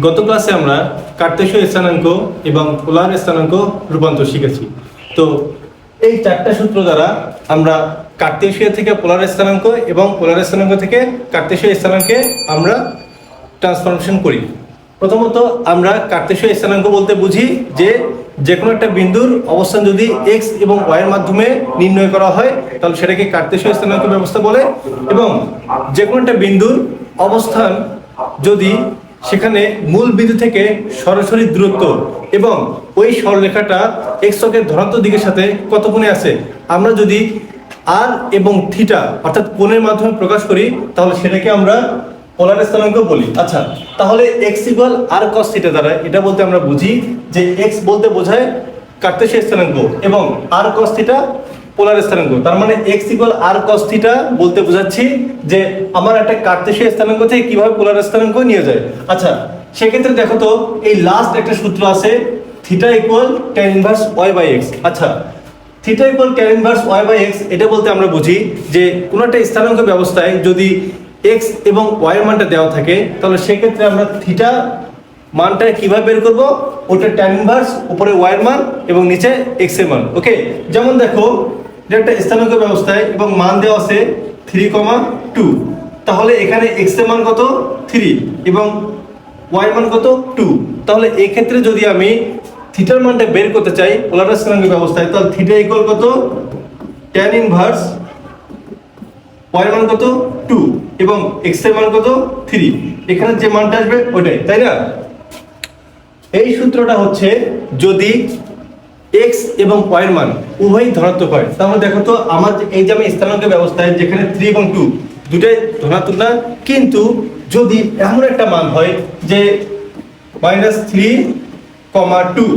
গত ক্লাসে আমরা কার্তেশীয় স্থানাঙ্ক এবং পোলার স্থানাঙ্ক রূপান্তর শিখেছি। তো এই চারটা সূত্র দ্বারা আমরা কার্তেশীয় থেকে পোলার স্থানাঙ্ক এবং পোলার স্থানাঙ্ক থেকে কার্তেশীয় স্থানাঙ্কে আমরা ট্রান্সফরমেশন করি। প্রথমত আমরা কার্তেশীয় স্থানাঙ্ক বলতে বুঝি যে কোনো একটা বিন্দুর অবস্থান যদি এক্স এবং ওয়াই এর মাধ্যমে নির্ণয় করা হয় তাহলে সেটাকে কার্তেশীয় স্থানাঙ্ক ব্যবস্থা বলে, এবং যে কোনো একটা বিন্দুর অবস্থান যদি সেখানে মূল বিন্দু থেকে সরাসরি দূরত্ব এবং ওই সরলরেখাটা এক্স অক্ষের ধনাত্মক দিকের সাথে কত কোণে আছে আমরা যদি আর এবং থিটা অর্থাৎ কোণের মাধ্যমে প্রকাশ করি তাহলে সেটাকে আমরা পোলার স্থানাঙ্ক বলি। আচ্ছা, তাহলে এক্স ইকুয়াল আর কস থিটা দ্বারা এটা বলতে আমরা বুঝি যে এক্স বলতে বোঝায় কার্তেশীয় স্থানাঙ্ক এবং আর কস থিটা পোলার স্থানাঙ্ক। তার মানে এক্স ইকুয়াল আর কস থিটা বলতে বোঝাচ্ছি যে আমার একটা কার্তেশীয় স্থানাঙ্ক থেকে কিভাবে পোলার স্থানাঙ্ক নিয়ে যায়। আচ্ছা, সেক্ষেত্রে দেখো তো এই লাস্ট একটা সূত্র আছে theta equal tan inverse y by x. আচ্ছা, theta equal tan inverse y by x এটা বলতে আমরা বুঝি যে কোনো একটা স্থানাঙ্ক ব্যবস্থায় যদি এক্স এবং ওয়াই এর মানটা দেওয়া থাকে তাহলে সেক্ষেত্রে আমরা থিটা মানটা কিভাবে বের করব, ওটা ট্যান ইনভার্স উপরে ওয়াই এর মান এবং নিচে এক্স এর মান। ওকে, যেমন দেখো এটা একটা স্থানাঙ্ক ব্যবস্থায় এবং মান দেওয়া আছে 3,2, তাহলে এখানে এক্স এর মান কত 3 এবং ওয়াই এর মান কত 2। তাহলে এই ক্ষেত্রে যদি আমি থিটার মানটা বের করতে চাই পোলার স্থানাঙ্ক ব্যবস্থায় তাহলে থিটা ইকুয়াল কত ট্যান ইনভার্স ওয়াই এর মান কত 2 এবং এক্স এর মান কত 3, এখানে যে মানটা আসবে ওইটাই, তাই না? এই সূত্রটা হচ্ছে যদি x এবং y এর মান উভয়ই ধনাত্মক হয় তাহলে দেখো তো আমার এই যে আমি স্থানাঙ্ক ব্যবস্থায় যেখানে 3 এবং 2 দুটোই ধনাত্মক না, কিন্তু যদি এমন একটা মান হয় যে -3,2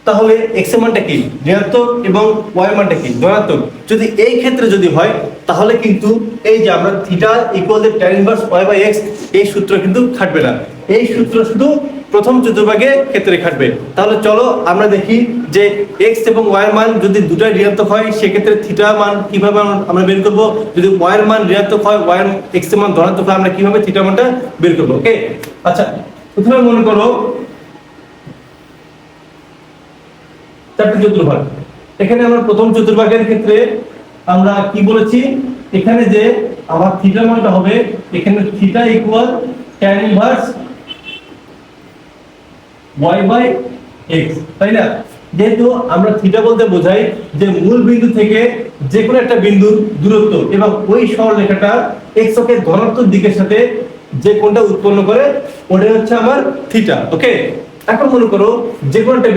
তাহলে x এর মানটা কি ঋণাত্মক এবং y এর মানটা কি ধনাত্মক। যদি এই ক্ষেত্রে যদি হয় তাহলে কিন্তু এই যে আমরা theta equal to tan inverse y by x এই সূত্র কিন্তু খাটবে না, এই সূত্র শুধু প্রথম চতুর্ভাগের ক্ষেত্রে খাটবে। তাহলে চলো আমরা দেখি যে x এবং y এর মান যদি দুটোই ঋণাত্মক হয় সেক্ষেত্রে থিটা মান কিভাবে আমরা বের করব, যদি y এর মান ঋণাত্মক হয় y এর x এর মান ধনাত্মক হয় আমরা কিভাবে থিটা মানটা বের করব। ওকে, আচ্ছা প্রথমে মনে করো চারটি চতুর্ভাগ। এখানে আমরা প্রথম চতুর্ভাগের ক্ষেত্রে আমরা কি বলেছি, এখানে যে আমার থিটা মানটা হবে এখানে theta equal tan inverse y by x, তাই না? যেহেতু আমরা থিটা বলতে বোঝাই যে মূল বিন্দু থেকে যে কোনো একটা বিন্দুর দূরত্ব এবং ওই সরলরেখাটা x অক্ষের ধনাত্মক দিকের সাথে যে কোণটা উৎপন্ন করে ওটাই হচ্ছে আমার থিটা। ওকে, এখন মনে করো যে কোনো একটা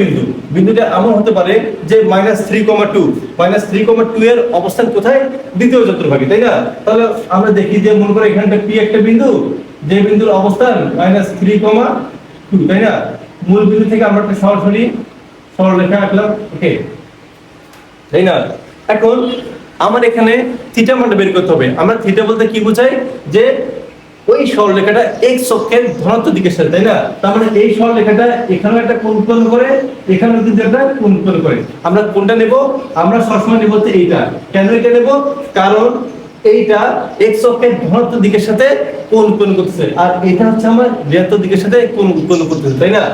বিন্দুটা এমন হতে পারে যে -3,2 এর অবস্থান কোথায় দ্বিতীয় চতুর্ভাগে, তাই না? তাহলে আমরা দেখি যে মনে করো এখানটা p একটা বিন্দু, যে বিন্দুর অবস্থান -3,2, তাই না? মূল বিন্দু থেকে আমরা একটা সরাসরি সরলরেখা আঁকলাম। ওকে, তাই না? এখন আমার এখানে থিটা মানটা বের করতে হবে। আমরা থিটা বলতে কি বোঝাই যে ওই সরলরেখাটা x অক্ষের ধনাত্মক দিকের সাথে, তাই না? তার মানে এই সরলরেখাটা এখানে একটা কোণ উৎপন্ন করে এখানে কিন্তু একটা কোণ উৎপন্ন করে। আমরা কোনটা নেব, আমরা সবসময় নেব হচ্ছে এইটা। কেন এটা নেব, কারণ এইটা x অক্ষের ধনাত্মক দিকের সাথে কোণ উৎপন্ন করতেছে আর এটা হচ্ছে আমার ঋণাত্মক দিকের সাথে কোণ উৎপন্ন করতেছে, তাই না?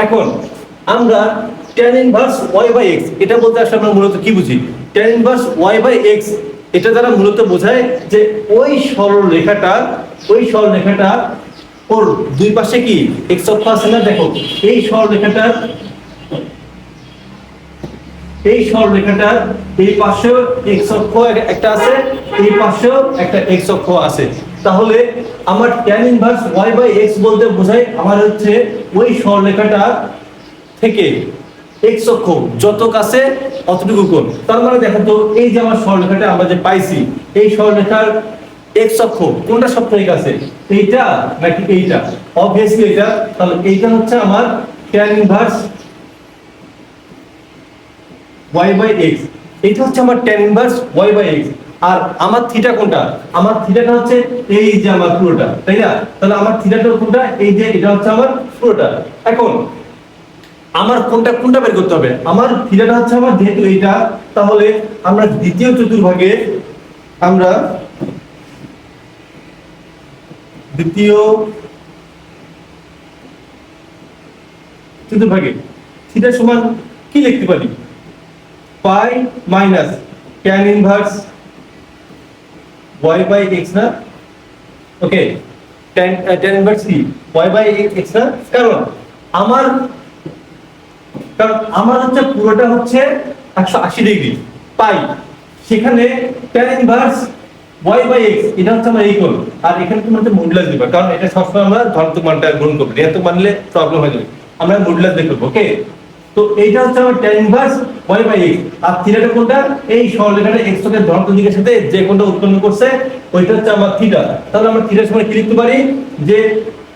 এখন আমরা tan inverse y by x এটা বলতে আসলে আমরা মূলত কি বুঝি, tan inverse y by x এটা দ্বারা মূলত বোঝায় যে ওই সরলরেখাটা ওর দুই পাশে কি x অক্ষ আছে না, দেখো এই সরলরেখাটার এই পাশেও x অক্ষ একটা আছে, এই পাশেও একটা x অক্ষ আছে। তাহলে আমার tan inverse y by x বলতে বোঝায় আমার হচ্ছে ওই সরলরেখাটা থেকে x অক্ষ যত কাছে অতটুকু কোণ। তার মানে দেখো তো এই যে আমার সরলরেখাটা আমরা যে পাইছি এই সরলরেখার x অক্ষ কোনটা সবথেকে কাছে, এইটা নাকি এইটা? অবভিয়াসলি এটা। তাহলে এইটা হচ্ছে আমার tan inverse y by x, এটা হচ্ছে আমার tan inverse y by x। আর আমার থিটা কোনটা, আমার থিটাটা হচ্ছে এই যে আমার পুরোটা, তাই না? তাহলে আমার থিটাটা কোনটা, এই যে এটা হচ্ছে আমার পুরোটা। এখন আমার কোনটা বের করতে হবে, আমার থিটাটা হচ্ছে আমার যেহেতু এইটা, তাহলে আমরা দ্বিতীয় চতুর্ভাগে আমরা দ্বিতীয় চতুর্ভাগে থিটা সমান কি লিখতে পারি? Pi minus tan inverse y by x না? ওকে, ট্যান ইনভার্স কি y বাই x না? কারণ আমার হচ্ছে পুরোটা হচ্ছে 180 ডিগ্রি পাই, সেখানে tan inverse y by x এটা হচ্ছে আমার এই কোণ, আর এখানে তুমি হচ্ছে মডুলাস দিবা, কারণ এটা সবসময় আমরা ধনাত্মক মানটা গ্রহণ করব, ঋণাত্মক মানলে প্রবলেম হয়ে যাবে, আমরা মডুলাস দেখব। ওকে, তো এইটা হচ্ছে আমার tan inverse y by x, আর থিটাটা কোনটা? এই সরলরেখাটা x অক্ষের ধনাত্মক দিকের সাথে যে কোণটা উৎপন্ন করছে ওইটা হচ্ছে আমার থিটা। তাহলে আমরা থিটার সময় কি লিখতে পারি যে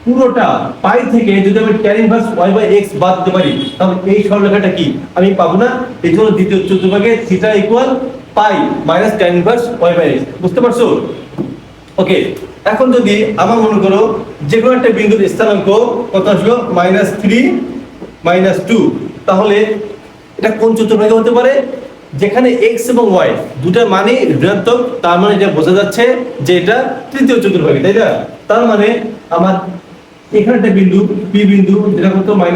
পুরোটা পাই থেকে যদি আমি tan inverse y by x বাদ দিতে পারি, তাহলে এই সরলরেখাটা কি আমি পাবো না। এই জন্য দ্বিতীয় চতুর্ভাগে theta equal pi minus tan inverse y by x। বুঝতে পারছো? ওকে, এখন যদি আমার মনে করো যে কোনো একটা বিন্দুর স্থানাঙ্ক কত আসলো -3 -2, তাহলে এটা কোন চতুর্ভাগে হতে পারে? যেখানে x এবং y দুটো মানে ঋণাত্মক, তার মানে এটা বোঝা যাচ্ছে যে এটা তৃতীয় চতুর্ভাগে, তাই না? তার মানে আমার এখানে একটা বিন্দু p বিন্দু, যেটা কত -3,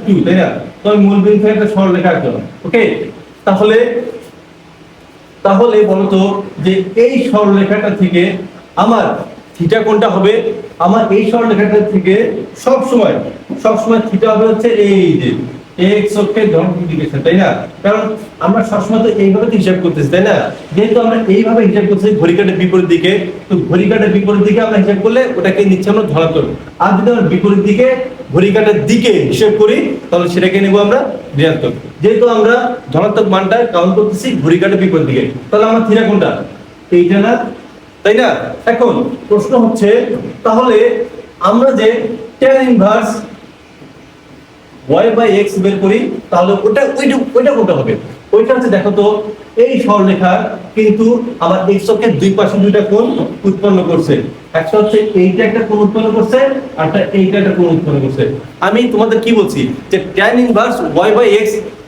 -2, তাই না? তো আমি মূল বিন্দু থেকে একটা সরলরেখা আঁকলাম। ওকে, তাহলে বলতো যে এই সরলরেখাটা থেকে আমার থিটা কোনটা হবে? আমার এই সরলরেখাটা থেকে সব সময় থিটা হবে হচ্ছে এই যে x অক্ষের ধনাত্মক দিকের সাথে, তাই না? কারণ আমরা সবসময় তো এইভাবে হিসাব করতেছি, তাই না? যেহেতু আমরা এইভাবে হিসাব করতেছি ঘড়িকাঁটার বিপরীত দিকে, তো ঘড়িকাঁটার বিপরীত দিকে আমরা হিসাব করলে ওটাকে নিচ্ছে আমরা ধনাত্মক, আর যদি আমরা বিপরীত দিকে ঘড়িকাঁটার দিকে হিসাব করি তাহলে সেটাকে নেব আমরা ঋণাত্মক। যেহেতু আমরা ধনাত্মক মানটা কাউন্ট করতেছি ঘড়িকাঁটার বিপরীত দিকে, তাহলে আমার থিটা কোনটা? এইটা না, তাই না? এখন প্রশ্ন হচ্ছে তাহলে আমরা যে tan inverse y by x বের করি, তাহলে ওইটা কোনটা হবে? ওইটা হচ্ছে দেখো তো এই সরলরেখা কিন্তু আমার x অক্ষের দুই পাশে দুইটা কোণ উৎপন্ন করছে, একটা হচ্ছে এইটা একটা কোণ উৎপন্ন করছে, আরটা এইটা একটা কোণ উৎপন্ন করছে। আমি তোমাদের কি বলছি যে tan inverse y by x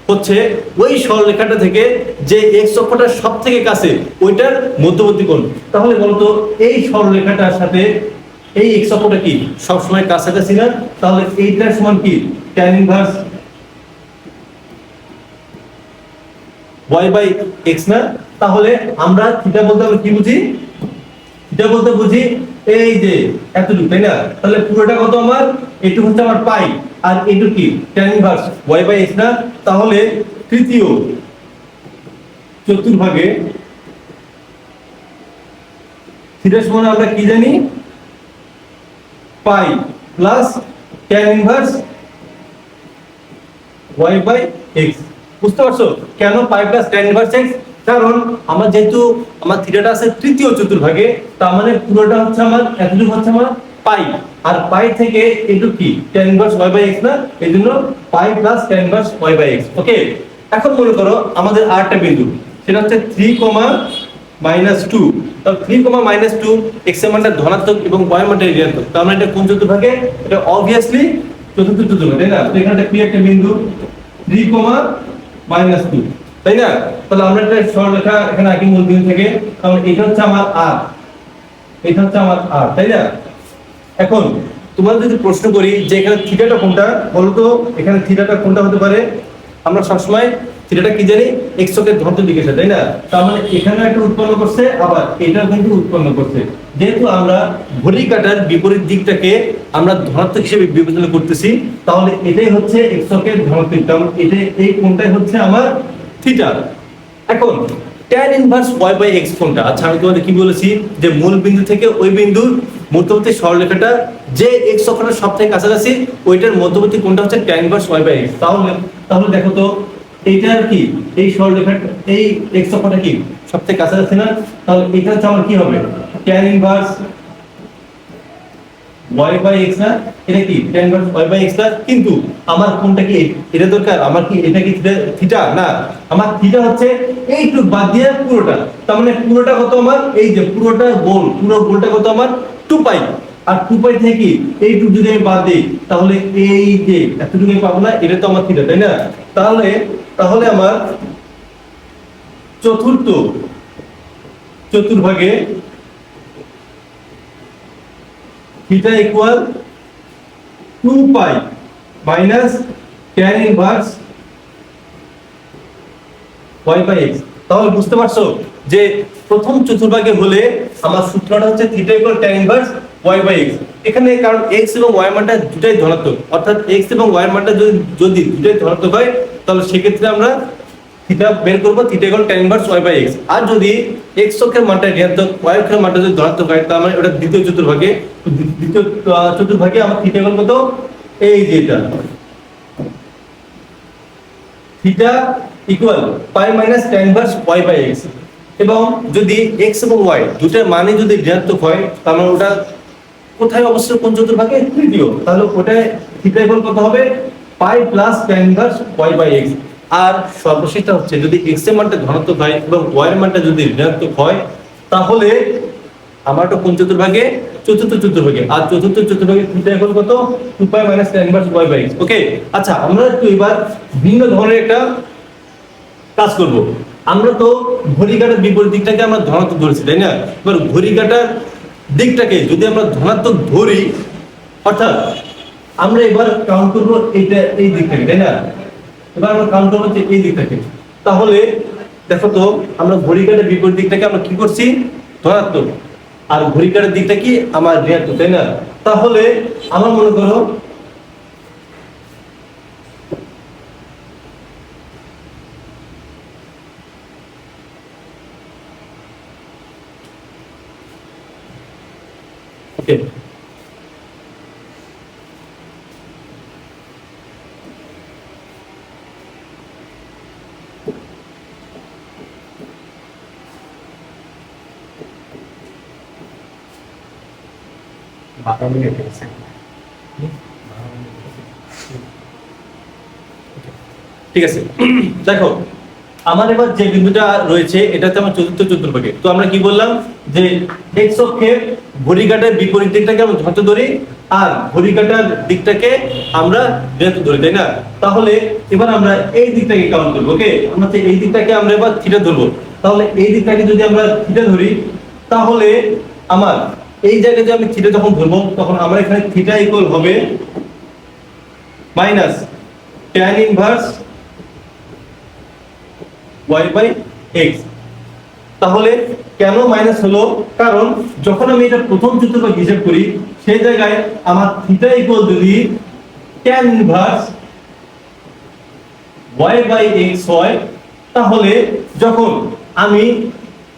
হচ্ছে ওই সরলরেখাটা থেকে যে x অক্ষটা সবথেকে কাছে ওইটার মধ্যবর্তী কোণ। তাহলে বলতো এই সরলরেখাটার সাথে এই x অক্ষটা কি সব সময় কাছাকাছি না? তাহলে এইটার সমান কি tan inverse y by x না? তাহলে আমরা থিটা বলতে আমরা কি বুঝি? থিটা বলতে বুঝি এই যে এতটুকু, তাই না? তাহলে পুরোটা কত আমার? এইটুকু হচ্ছে আমার পাই, আর এইটুকু কি tan inverse y by x না? তাহলে তৃতীয় চতুর্ভাগে থিটা সমান আমরা কি জানি? Pi plus tan inverse y by x। বুঝতে পারছো কেন pi plus tan inverse x? কারণ আমার যেহেতু আমার থিটাটা আছে তৃতীয় চতুর্ভাগে, তার মানে পুরোটা হচ্ছে আমার এতটুকু হচ্ছে আমার পাই, আর পাই থেকে এটুকু কি tan inverse y by x না? এইজন্য pi plus tan inverse y by x। Okay, এখন মনে করো আমাদের আরেকটা বিন্দু, সেটা হচ্ছে 3, -2। তাহলে 3, -2 x এর মানটা ধনাত্মক এবং y এর মানটা ঋণাত্মক, তার মানে এটা কোন চতুর্ভাগে? এটা অবভিয়াসলি চতুর্থ চতুর্ভাগে, তাই না? তো এখানে একটা একটা বিন্দু 3, -2, তাই না? তাহলে আমরা একটা সরলরেখা এখানে আঁকি মূল বিন্দু থেকে, তাহলে এটা হচ্ছে আমার r, এটা হচ্ছে আমার r, তাই না? এখন তোমাদের যদি প্রশ্ন করি যে এখানে থিটাটা কোনটা, বলো তো এখানে থিটাটা কোনটা হতে পারে? আমরা সবসময় থিটাটা কি জানি? x অক্ষের ধনাত্মক দিকে আছে, তাই না? তার মানে এখানে একটা উৎপন্ন করছে, আবার এটাও কিন্তু উৎপন্ন করছে। যেহেতু আমরা ঘড়িকাঁটার বিপরীত দিকটাকে আমরা ধনাত্মক হিসেবে বিবেচনা করতেছি, তাহলে এটাই হচ্ছে x অক্ষের ধনাত্মক, তাহলে এই কোণটাই হচ্ছে আমার থিটা। এখন tan inverse y by x কোনটা? আচ্ছা আমি তোমাদের কি বলেছি যে মূল বিন্দু থেকে ওই বিন্দুর মধ্যবর্তী সরলরেখাটা যে x অক্ষটার সবথেকে কাছাকাছি ওইটার মধ্যবর্তী কোণটা হচ্ছে tan inverse y by x। তাহলে দেখো তো এইটার কি এই সরলরেখাটা এই x অক্ষটা কি সবথেকে কাছাকাছি না? তাহলে এটা হচ্ছে আমার কি হবে? tan inverse y by x না? এটা কি tan inverse y by x না? কিন্তু আমার কোনটা কি এটা দরকার? আমার কি এটা কি থিটা না? আমার থিটা হচ্ছে এইটুকু বাদ দিয়ে পুরোটা, তার মানে পুরোটা কত আমার? এই যে পুরোটা গোল, পুরো গোলটা কত আমার? 2 পাই, আর 2 পাই থেকে কি এইটুকু যদি আমি বাদ দিই তাহলে এই যে এতটুকু আমি পাবো না, এটা তো আমার থিটা, তাই না? তাহলে আমার চতুর্থ চতুর্ভাগে theta equal 2 pi minus tan inverse y by x। তাহলে বুঝতে পারছো যে প্রথম চতুর্ভাগে হলে আমার সূত্রটা হচ্ছে theta equal tan inverse y by x। এখানে কারণ x এবং y এর মানটা দুটাই ধনাত্মক, অর্থাৎ x এবং y এর মানটা যদি দুটাই ধনাত্মক হয় তাহলে সেক্ষেত্রে আমরা থিটা বের করব, theta equal tan inverse y by x। আর যদি x অক্ষের মানটা ঋণাত্মক, y অক্ষের মানটা যদি ধনাত্মক হয় তাহলে আমরা এটা দ্বিতীয় চতুর্ভাগে আমার থিটা ইকুয়াল কত, এই যে এটা theta equal pi minus tan inverse y by x। এবং যদি x এবং y দুটার মানই যদি ঋণাত্মক হয় তাহলে ওটা কোথায় অবশ্যই কোন চতুর্ভাগে, তৃতীয়, তাহলে ওটা থিটা ইকুয়াল কত হবে, pi plus tan inverse y by x। আর সর্বশেষটা হচ্ছে যদি x এর মানটা ধনাত্মক হয় এবং y এর মানটা যদি ঋণাত্মক হয় তাহলে আমারটা কোন চতুর্ভাগে, চতুর্থ চতুর্ভাগে। আর চতুর্থ চতুর্ভাগে থিটা ইকুয়াল কত, 2 pi minus tan inverse y by x। Okay, আচ্ছা আমরা একটু এবার ভিন্ন ধরনের একটা কাজ করব। আমরা তো ঘড়ি কাঁটার বিপরীত দিকটাকে আমরা ধনাত্মক ধরেছি, তাই না? এবার ঘড়ি কাঁটার দিকটাকে যদি আমরা ধনাত্মক ধরি, অর্থাৎ আমরা এবার কাউন্ট করব এইটা, এই দিকটাকে, তাই না? এবার আমরা কাউন্ট করব যে এই দিকটাকে। তাহলে দেখো তো আমরা ঘড়ি কাঁটার বিপরীত দিকটাকে আমরা কি করছি, ধনাত্মক, আর ঘড়ি কাঁটার দিকটা কি আমার ঋণাত্মক, তাই না? তাহলে আমরা মনে করো ওকে, ঠিক আছে। দেখো আমার এবার যে বিন্দুটা রয়েছে এটাতে আমার চতুর্থ চতুর্ভাগে। তো আমরা কি বললাম যে x অক্ষের ঘড়ি কাঁটার বিপরীত দিকটাকে আমরা ধনাত্মক ধরি আর ঘড়ি কাঁটার দিকটাকে আমরা ঋণাত্মক ধরি, তাই না? তাহলে এবার আমরা এই দিকটাকে কাউন্ট করব। ওকে, আমরা তো এই দিকটাকে আমরা এবার থিটা ধরবো। তাহলে এই দিকটাকে যদি আমরা থিটা ধরি তাহলে আমার এই জায়গায় যে আমি থিটা যখন ধরবো তখন আমার এখানে থিটা ইকুয়াল হবে minus tan inverse y by x। তাহলে কেন মাইনাস হলো, কারণ যখন আমি এটা প্রথম চতুর্ভাগ হিসাব করি সেই জায়গায় আমার থিটা ইকুয়াল যদি tan inverse y by x হয়, তাহলে যখন আমি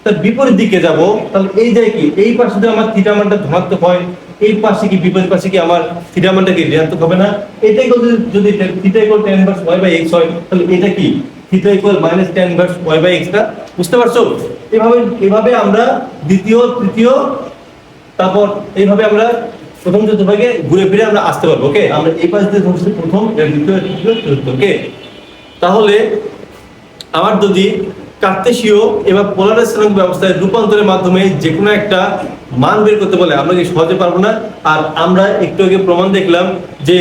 তার বিপরীত দিকে যাব তাহলে এই জায়গায় কি এই পাশে যদি আমার থিটা মানটা ধনাত্মক হয়, এই পাশে কি বিপরীত পাশে কি আমার থিটা মানটা কি ঋণাত্মক হবে না? এটা ইকুয়াল যদি theta equal tan inverse y by x হয় তাহলে এটা কি theta equal minus tan inverse y by x টা। বুঝতে পারছো? এভাবে আমরা দ্বিতীয়, তৃতীয়, তারপর এইভাবে আমরা প্রথম চতুর্ভাগে ঘুরে ফিরে আমরা আসতে পারবো। ওকে, আমরা এই পাশ দিয়ে ধরছি প্রথম, দ্বিতীয়, তৃতীয়, চতুর্থ। ওকে, তাহলে আমার যদি কার্তেশীয় এবার পোলার স্থানাঙ্ক ব্যবস্থায় রূপান্তরের মাধ্যমে যে কোনো একটা মান বের করতে বলে আমরা কি সহজে পারবো না? আর আমরা একটু আগে প্রমাণ দেখলাম যে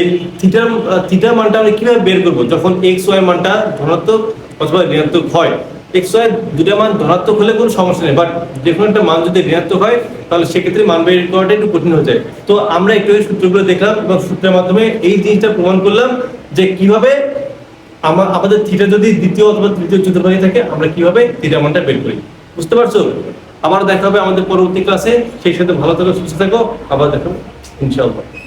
থিটার মানটা আমরা কিভাবে বের করব যখন x y মানটা ধনাত্মক অথবা ঋণাত্মক হয়। x y দুটা মান ধনাত্মক হলে কোনো সমস্যা নেই, বাট যে কোনো একটা মান যদি ঋণাত্মক হয় তাহলে সেক্ষেত্রে মান বের করাটা একটু কঠিন হয়ে যায়। তো আমরা একটু সূত্রগুলো দেখলাম এবং সূত্রের মাধ্যমে এই জিনিসটা প্রমাণ করলাম যে কিভাবে আমাদের থিটা যদি দ্বিতীয় অথবা তৃতীয় চতুর্ভাগে থাকে আমরা কিভাবে থিটা মানটা বের করি। বুঝতে পারছো? আবার দেখা হবে আমাদের পরবর্তী ক্লাসে। সেই সাথে ভালো থাকো, সুস্থ থাকো, আবার দেখো ইনশাআল্লাহ।